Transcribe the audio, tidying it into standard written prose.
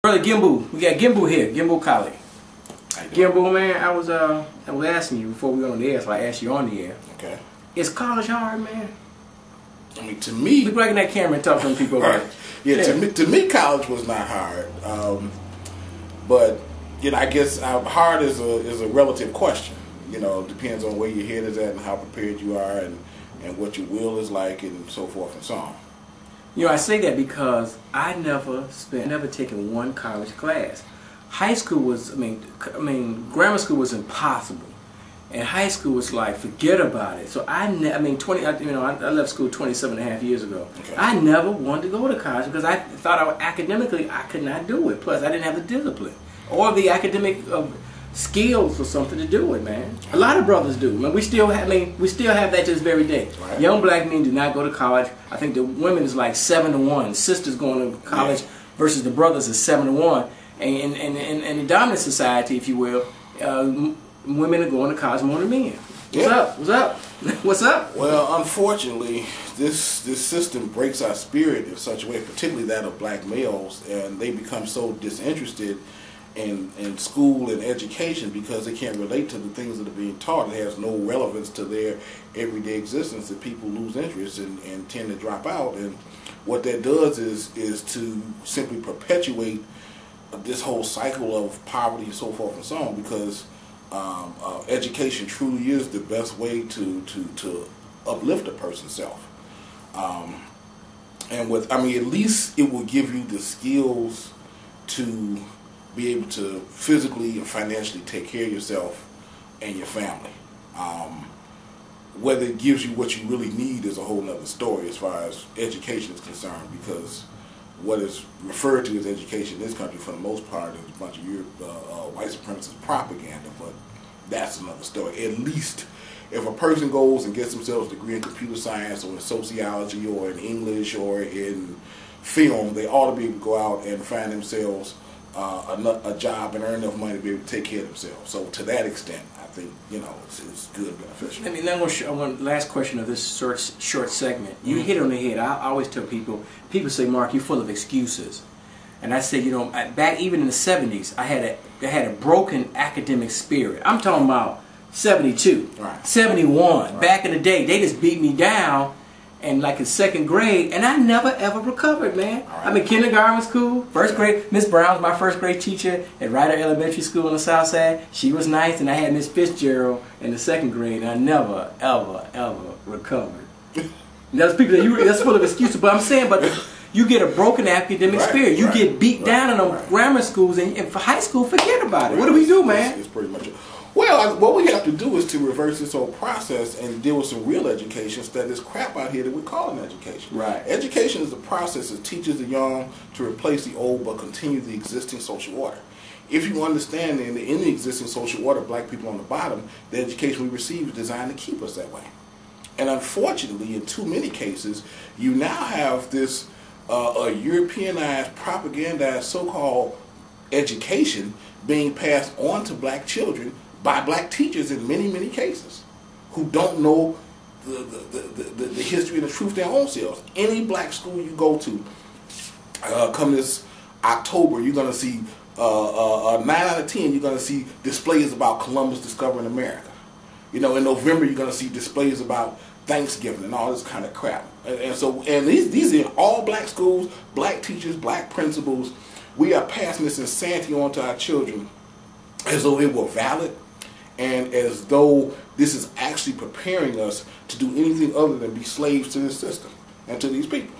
Brother Gimbu, we got Gimbu here, Gimbu Kali. Gimbu, man, I was asking you before we went on the air, so I asked you on the air. Okay. Is college hard, man? I mean, to me, look back in that camera and talk to them people about it. Yeah, to me, college was not hard. But you know, I guess hard is a relative question. You know, it depends on where your head is at and how prepared you are, and what your will is like, and so forth and so on. You know, I say that because I never taken one college class. High school was, I mean, grammar school was impossible, and high school was like, forget about it. So I left school 27.5 years ago. Okay. I never wanted to go to college because I thought academically I could not do it. Plus, I didn't have the discipline or the academic skills or something to do it, man. A lot of brothers do. Man, we still have that to this very day. Right. Young black men do not go to college. I think the women is like 7-1. Sisters going to college versus the brothers is 7-1. And in the dominant society, if you will, women are going to college more than men. What's up? What's up? What's up? Well, unfortunately, this system breaks our spirit in such a way, particularly that of black males, and they become so disinterested in school and education because they can't relate to the things that are being taught. It has no relevance to their everyday existence, that people lose interest and tend to drop out. And what that does is to simply perpetuate this whole cycle of poverty and so forth and so on, because education truly is the best way to uplift a person's self. And at least it will give you the skills to be able to physically and financially take care of yourself and your family. Whether it gives you what you really need is a whole other story as far as education is concerned, because what is referred to as education in this country for the most part is a bunch of white supremacist propaganda, but that's another story. At least if a person goes and gets themselves a degree in computer science or in sociology or in English or in film, they ought to be able to go out and find themselves a job and earn enough money to be able to take care of themselves. So to that extent, I think, you know, it's good and beneficial. I want last question of this short segment. You hit on the head. I always tell people say, Mark, you're full of excuses. And I say, you know, back even in the 70s, I had a broken academic spirit. I'm talking about 72, right. 71. Right. Back in the day, they just beat me down. And like in second grade, and I never ever recovered, man. Right. I mean, kindergarten was cool. First grade, Miss Brown was my first grade teacher at Ryder Elementary School on the South Side. She was nice, and I had Miss Fitzgerald in the second grade, and I never ever recovered. There's people that's full of excuses, but I'm saying, but you get a broken academic spirit. You get beat down in them grammar schools, and for high school, forget about it. What do we do, man? It's pretty much it. Well, what we have to do is to reverse this whole process and deal with some real education instead of this crap out here that we call an education. Right. Education is the process that teaches the young to replace the old but continue the existing social order. If you understand that in the existing social order, black people on the bottom, the education we receive is designed to keep us that way. And unfortunately, in too many cases, you now have this Europeanized, propagandized so-called education being passed on to black children by black teachers in many, many cases, who don't know the history and the truth of their own selves. Any black school you go to, come this October, you're going to see 9 out of 10, you're going to see displays about Columbus discovering America. You know, in November, you're going to see displays about Thanksgiving and all this kind of crap. And these are all black schools, black teachers, black principals. We are passing this insanity on to our children as though it were valid, and as though this is actually preparing us to do anything other than be slaves to this system and to these people.